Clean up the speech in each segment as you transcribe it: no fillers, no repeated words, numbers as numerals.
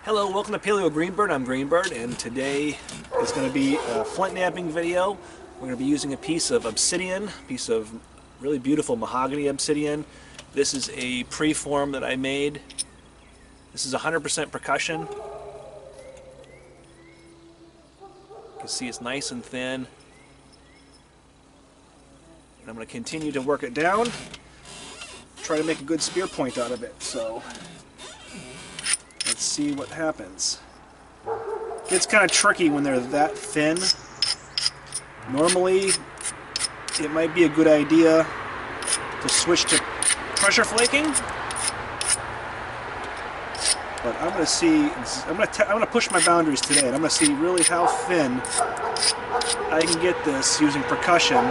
Hello, welcome to Paleo Greenbird. I'm Greenbird, and today is going to be a flint knapping video. We're going to be using a piece of obsidian, a piece of really beautiful mahogany obsidian. This is a preform that I made. This is 100% percussion. You can see it's nice and thin. And I'm going to continue to work it down, try to make a good spear point out of it. So let's see what happens. It's kind of tricky when they're that thin. Normally, it might be a good idea to switch to pressure flaking, but I'm going to see. I'm going to push my boundaries today, and I'm going to see really how thin I can get this using percussion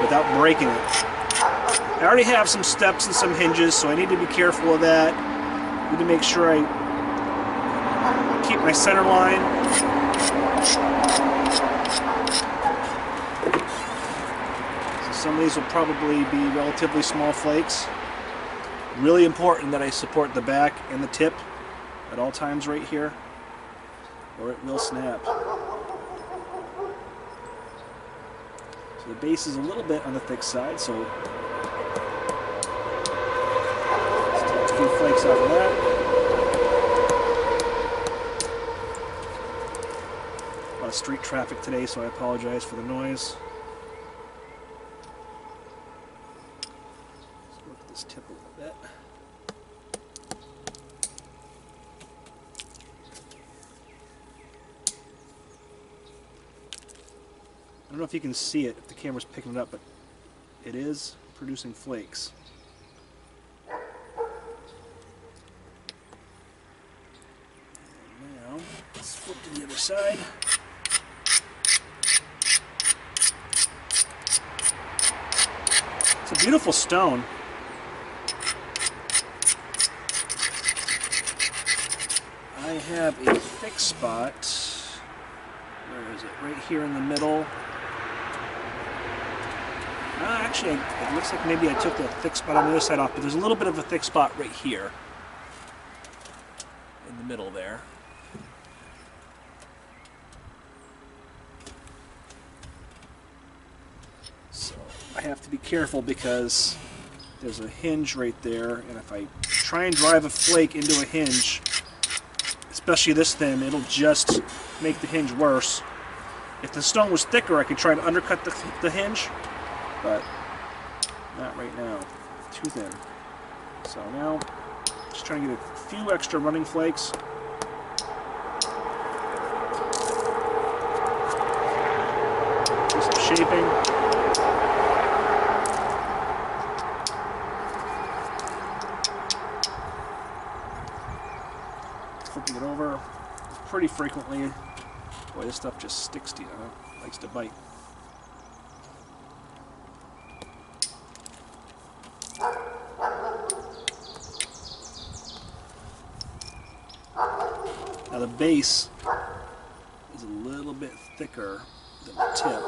without breaking it. I already have some steps and some hinges, so I need to be careful of that. I need to make sure I keep my center line. So some of these will probably be relatively small flakes. Really important that I support the back and the tip at all times right here, or it will snap. So the base is a little bit on the thick side, so let's take a few flakes out of that. A lot of street traffic today, so I apologize for the noise. Let's work this tip a little bit. I don't know if you can see it, if the camera's picking it up, but it is producing flakes. And now, let's flip to the other side. It's a beautiful stone. I have a thick spot. Where is it? Right here in the middle. Actually, it looks like maybe I took the thick spot on the other side off, but there's a little bit of a thick spot right here in the middle there. So I have to be careful because there's a hinge right there, and if I try and drive a flake into a hinge, especially this thin, it'll just make the hinge worse. If the stone was thicker, I could try to undercut the hinge, but not right now. Too thin. So now, just trying to get a few extra running flakes. Do some shaping. Flipping it over pretty frequently. Boy, this stuff just sticks to you. It likes to bite. Now the base is a little bit thicker than the tip,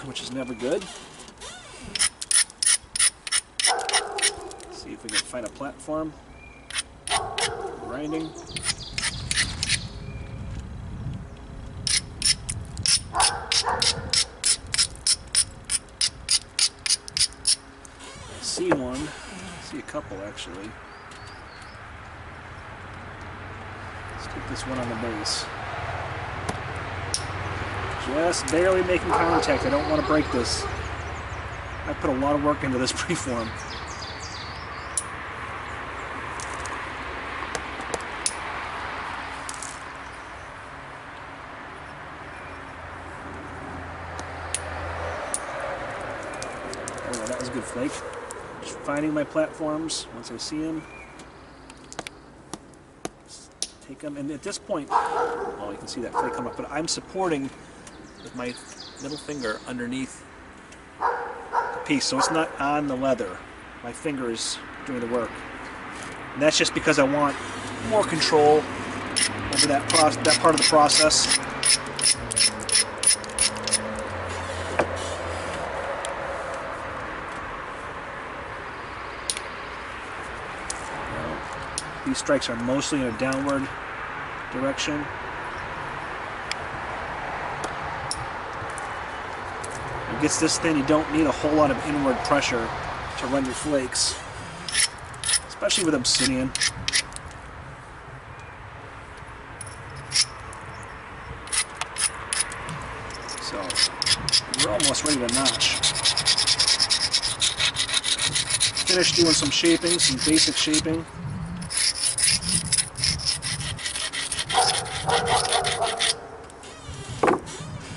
which is never good. See if we can find a platform. Grinding. I see one. I see a couple actually. Take this one on the base. Just barely making contact. I don't want to break this. I put a lot of work into this preform. Oh, that was a good flake. Just finding my platforms once I see them. Take them, and at this point, oh, you can see that flake come up, but I'm supporting with my middle finger underneath the piece, so it's not on the leather. My finger is doing the work. And that's just because I want more control over that part of the process. These strikes are mostly in a downward direction. It gets this thin, you don't need a whole lot of inward pressure to run your flakes, especially with Obsidian. So we're almost ready to notch. Finished doing some shaping, some basic shaping.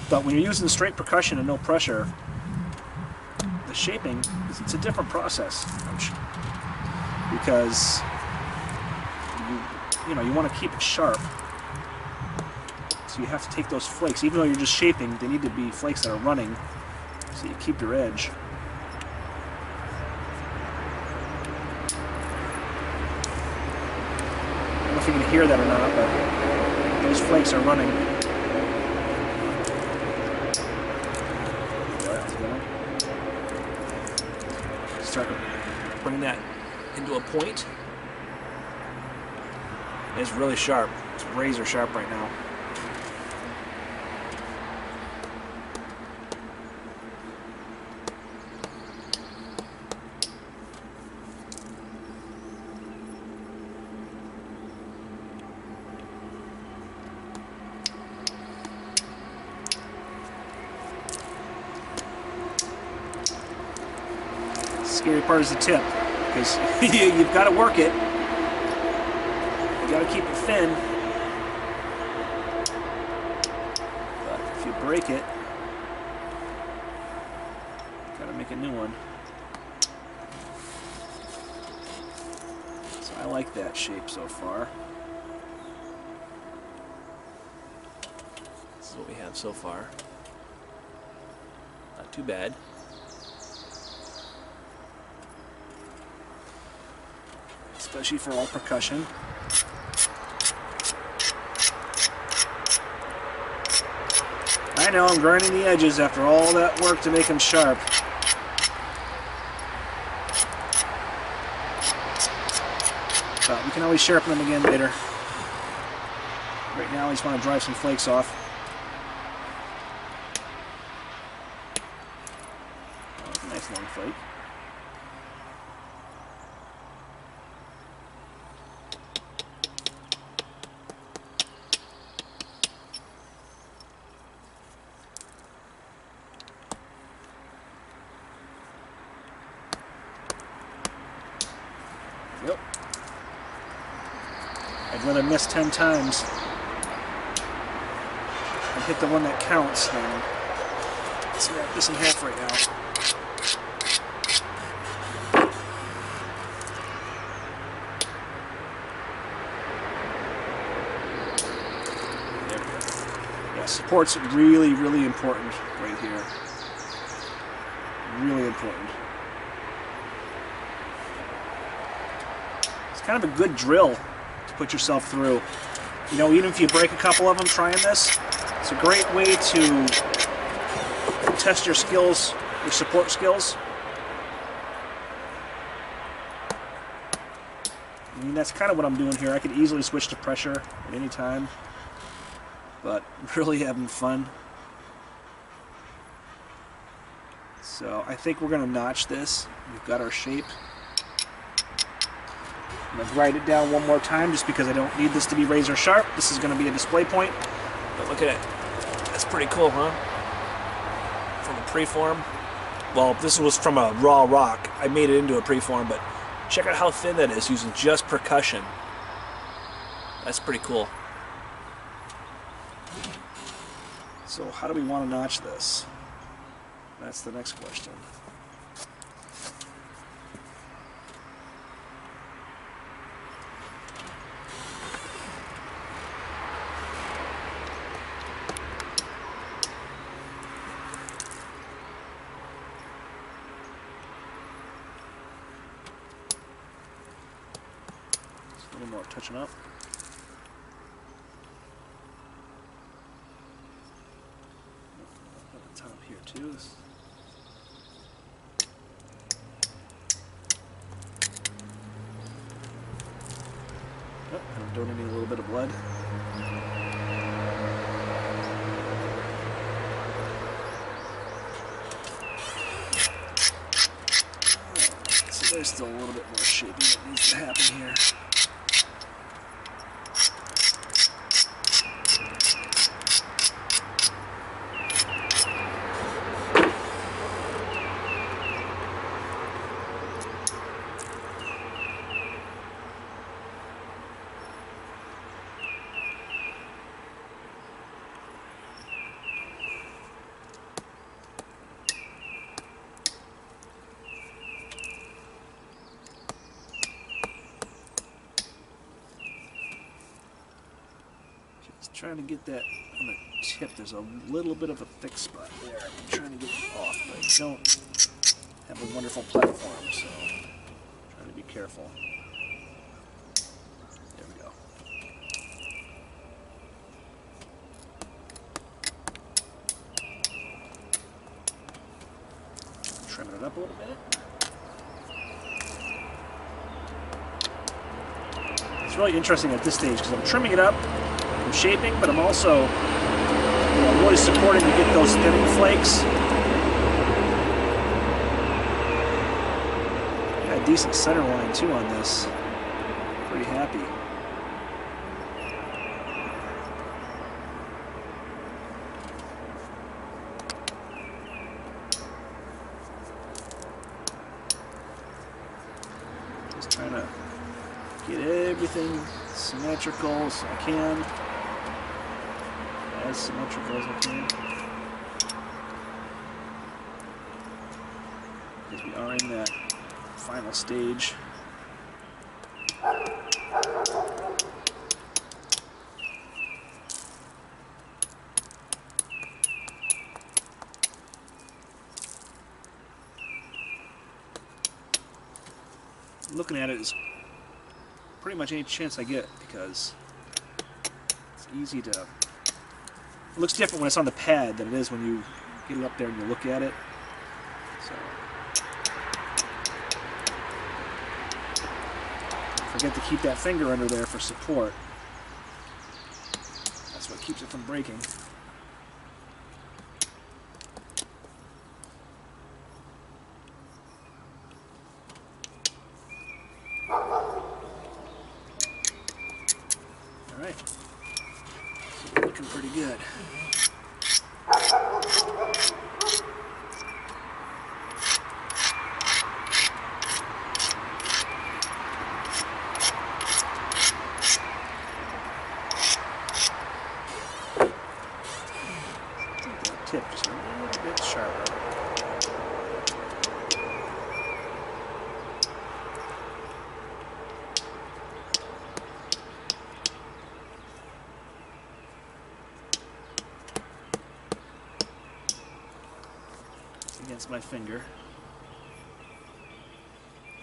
But when you're using straight percussion and no pressure, the shaping, it's a different process. Because you know, you want to keep it sharp. So you have to take those flakes, even though you're just shaping, they need to be flakes that are running, so you keep your edge. I don't know if you can hear that or not, but those flakes are running. Start bringing that into a point. It's really sharp. It's razor sharp right now. Scary part is the tip, because you've got to work it. You got to keep it thin. But if you break it, you got to make a new one. So I like that shape so far. This is what we have so far. Not too bad. Especially for all percussion. I know, I'm grinding the edges after all that work to make them sharp. But we can always sharpen them again later. Right now I just want to drive some flakes off. Oh, nice long flake. Yep. I'd rather miss 10 times and hit the one that counts than snap this in half right now. There we go. Yeah, support's really, really important right here. Really important. Kind of a good drill to put yourself through. You know, even if you break a couple of them trying this, it's a great way to test your skills, your support skills. I mean, that's kind of what I'm doing here. I could easily switch to pressure at any time, but really having fun. So I think we're going to notch this. We've got our shape. I'm going to grind it down one more time just because I don't need this to be razor sharp. This is going to be a display point. But look at it. That's pretty cool, huh? From a preform. Well, this was from a raw rock. I made it into a preform, but check out how thin that is using just percussion. That's pretty cool. So how do we want to notch this? That's the next question. A little more touching up. At the top here too. donating a little bit of blood. So there's still a little bit more shaping that needs to happen here. Trying to get that on the tip. There's a little bit of a thick spot there. I'm trying to get it off, but I don't have a wonderful platform, so I'm trying to be careful. There we go. Trimming it up a little bit. It's really interesting at this stage because I'm trimming it up, I'm shaping, but I'm also really supporting to get those thinning flakes. Got a decent center line too on this. Pretty happy. Just trying to get everything symmetrical as I can. As symmetrical as I can. Because we are in that final stage. Looking at it is pretty much any chance I get because it's easy to... It looks different when it's on the pad than it is when you get it up there and you look at it. So, forget to keep that finger under there for support. That's what keeps it from breaking. Alright. So looking pretty good. Tip just a little bit sharper. Against my finger.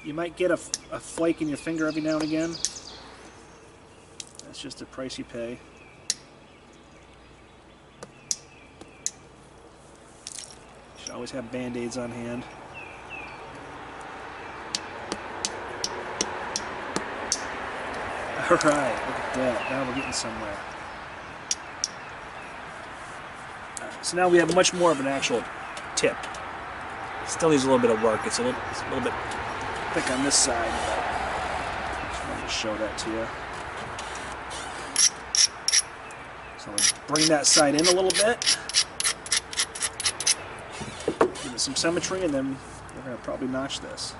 You might get a flake in your finger every now and again. That's just a price you pay. Should always have band-aids on hand. Alright, look at that. Now we're getting somewhere. Right, so now we have much more of an actual tip. Still needs a little bit of work. It's a little bit thick on this side, but I just wanted to show that to you. So I'm going to bring that side in a little bit. Give it some symmetry, and then we're going to probably notch this.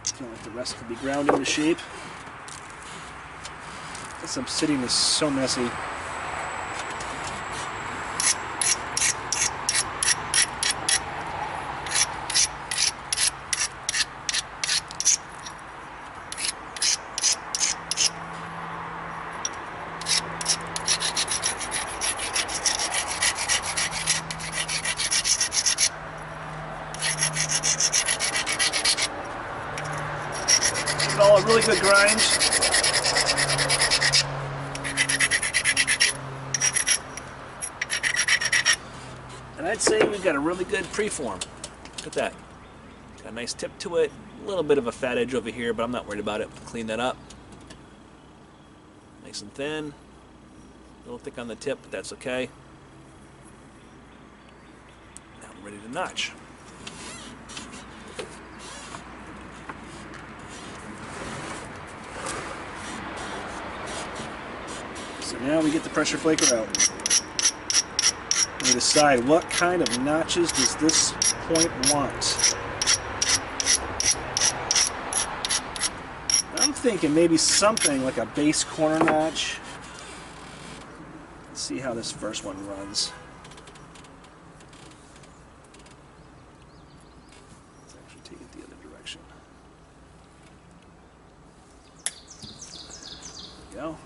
I feel like the rest could be ground into shape. This obsidian is so messy. it all a really good grind. And I'd say we've got a really good preform. Look at that. Got a nice tip to it. A little bit of a fat edge over here, but I'm not worried about it. Clean that up. Nice and thin. A little thick on the tip, but that's okay. Now I'm ready to notch. So now we get the pressure flaker out. We decide what kind of notches does this point want. I'm thinking maybe something like a base corner notch. Let's see how this first one runs. Let's actually take it the other direction. There we go.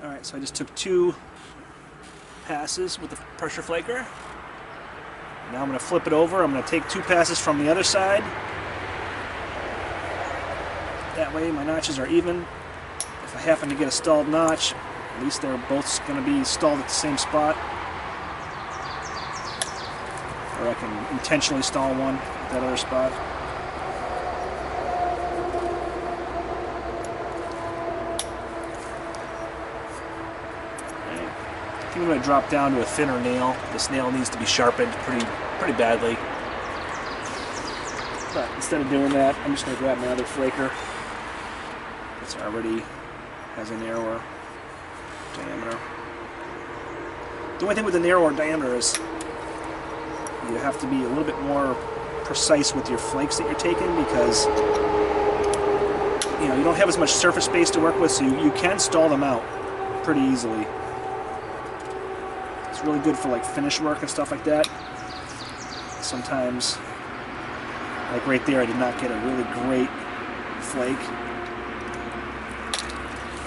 Alright, so I just took 2 passes with the pressure flaker. Now I'm going to flip it over. I'm going to take 2 passes from the other side. That way my notches are even. If I happen to get a stalled notch, at least they're both going to be stalled at the same spot. Or I can intentionally stall one at that other spot. I think I'm going to drop down to a thinner nail. This nail needs to be sharpened pretty badly. But instead of doing that, I'm just going to grab my other flaker. It's already has a narrower diameter. The only thing with the narrower diameter is you have to be a little bit more precise with your flakes that you're taking, because you don't have as much surface space to work with, so you can stall them out pretty easily. It's really good for like finish work and stuff like that. Sometimes, like right there, I did not get a really great flake.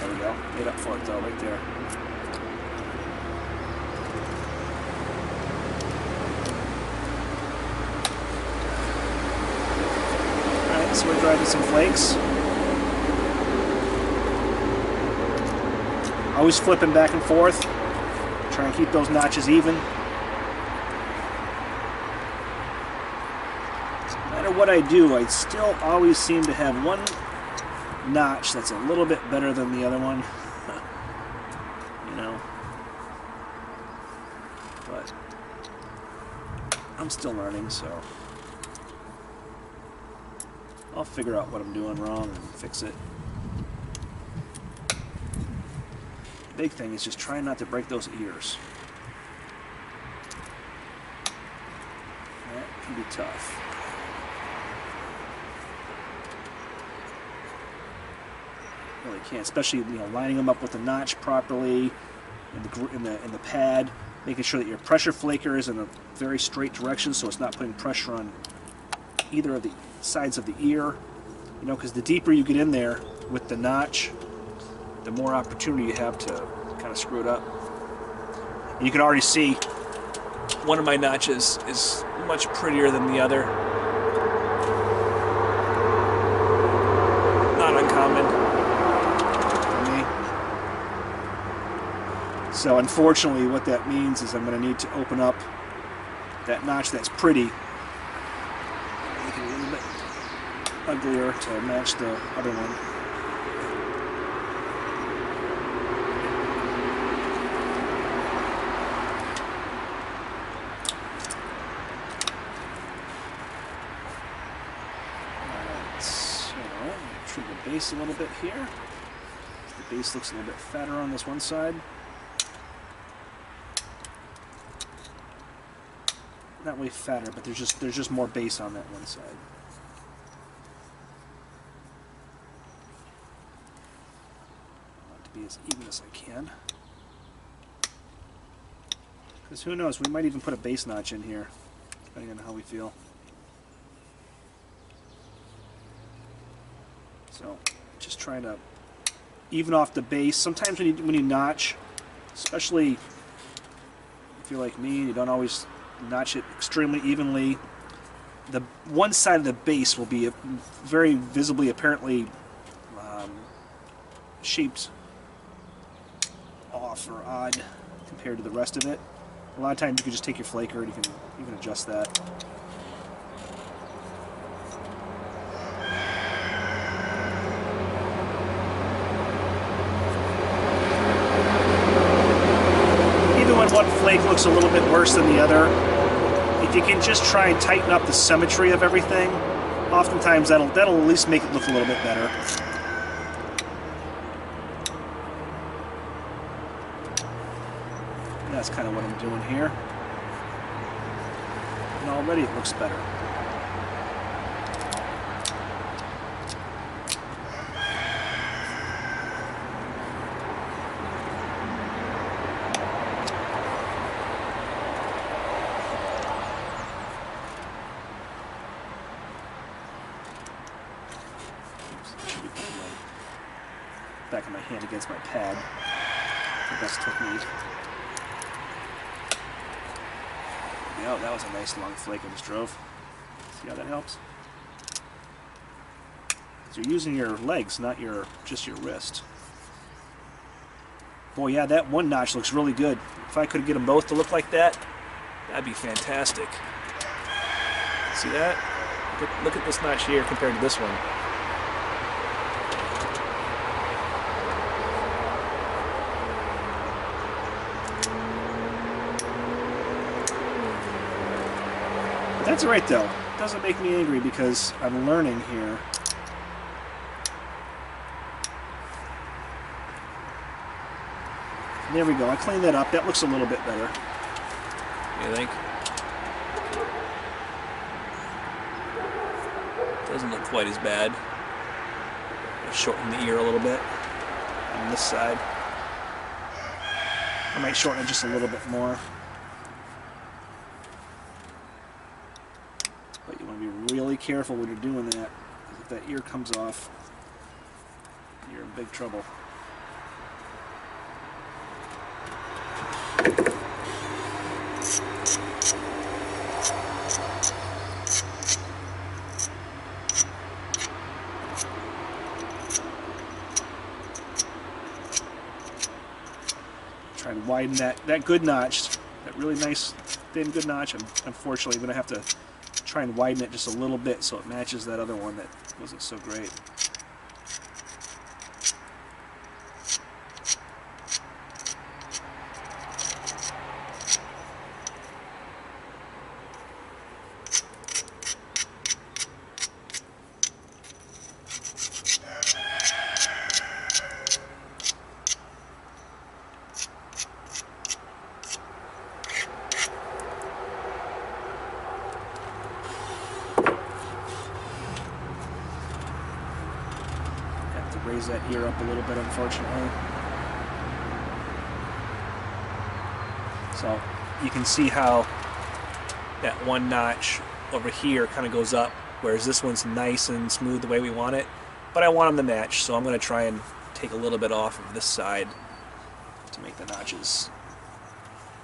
There we go. Made up for it though, right there. Alright, so we're driving some flakes. Always flipping back and forth. Try and keep those notches even. No matter what I do, I still always seem to have one notch that's a little bit better than the other one. But I'm still learning, so I'll figure out what I'm doing wrong and fix it. Big thing is just trying not to break those ears. That can be tough. Really can't, especially lining them up with the notch properly in the pad, making sure that your pressure flaker is in a very straight direction so it's not putting pressure on either of the sides of the ear. Because the deeper you get in there with the notch, the more opportunity you have to kind of screw it up. And you can already see one of my notches is much prettier than the other. Not uncommon for me. So unfortunately what that means is I'm going to need to open up that notch that's pretty, make it a little bit uglier to match the other one. Base a little bit here. The base looks a little bit fatter on this one side. Not really fatter, but there's just more base on that one side. I want it to be as even as I can. Because who knows, we might even put a base notch in here, depending on how we feel. So, just trying to even off the base. Sometimes when you notch, especially if you're like me and you don't always notch it extremely evenly, the one side of the base will be very visibly, apparently shaped off or odd compared to the rest of it. A lot of times you can just take your flaker and you can adjust that. Even when one flake looks a little bit worse than the other, if you can just try and tighten up the symmetry of everything, oftentimes that'll at least make it look a little bit better. And that's kind of what I'm doing here. And already it looks better. Back of my hand against my pad. The best technique. Yeah, that was a nice long flake I just drove. See how that helps? So you're using your legs, not just your wrist. Boy, yeah, that one notch looks really good. If I could get them both to look like that, that'd be fantastic. See that? Look at this notch here compared to this one. That's all right though. It doesn't make me angry because I'm learning here. There we go. I cleaned that up. That looks a little bit better. You think? Doesn't look quite as bad. I'll shorten the ear a little bit on this side. I might shorten it just a little bit more. But you want to be really careful when you're doing that, because if that ear comes off, you're in big trouble. Try and widen that good notch, that really nice thin good notch. I'm unfortunately going to have to try and widen it just a little bit so it matches that other one that wasn't so great. Raise that ear up a little bit, unfortunately. So you can see how that one notch over here kind of goes up, whereas this one's nice and smooth the way we want it. But I want them to match, so I'm going to try and take a little bit off of this side to make the notches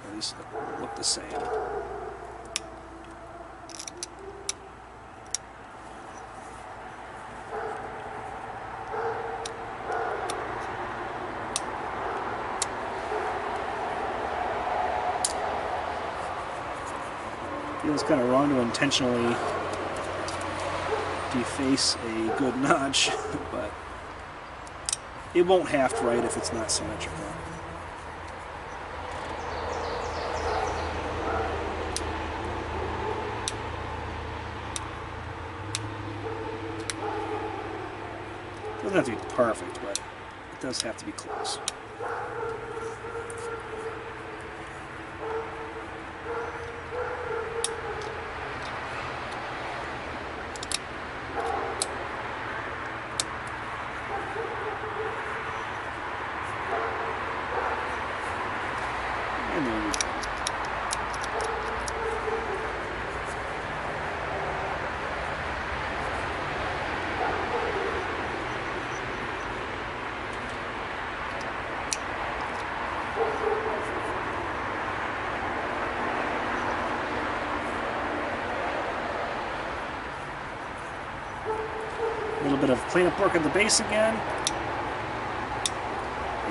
at least look the same. Feels kind of wrong to intentionally deface a good notch, but it won't haft right if it's not symmetrical. It doesn't have to be perfect, but it does have to be close. And there we go. A little bit of cleanup work at the base again.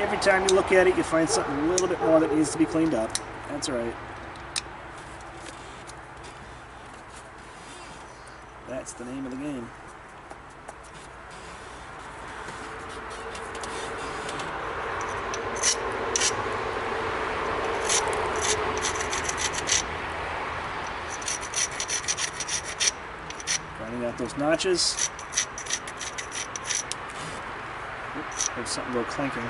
Every time you look at it, you find something a little bit more that needs to be cleaned up. That's all right. That's the name of the game. Grinding out those notches. Oops, heard something go clanking.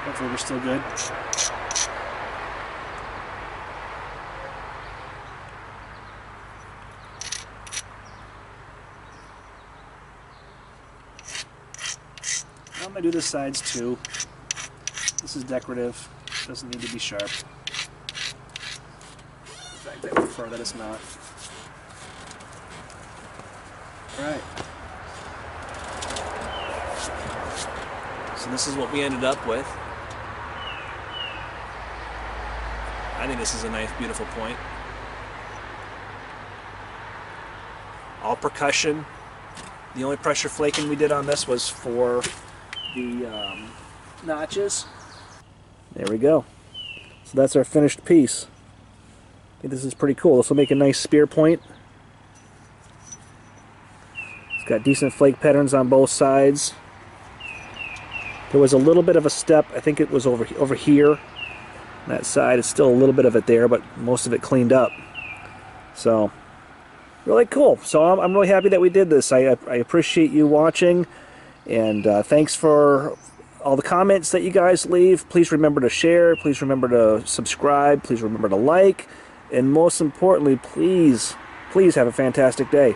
Hopefully we're still good. I'm going to do the sides too. This is decorative. Doesn't need to be sharp. In fact, I prefer that it's not. Alright. So this is what we ended up with. I think this is a nice, beautiful point. All percussion. The only pressure flaking we did on this was for the notches. There we go. So that's our finished piece. I think this is pretty cool. This will make a nice spear point. It's got decent flake patterns on both sides. There was a little bit of a step. I think it was over here. That side is still a little bit of it there, but most of it cleaned up. So, really cool. So I'm really happy that we did this. I appreciate you watching, and thanks for all the comments that you guys leave. Please remember to share. Please remember to subscribe. Please remember to like. And most importantly, please have a fantastic day.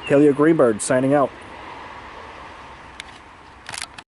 Paleo Greenbird signing out.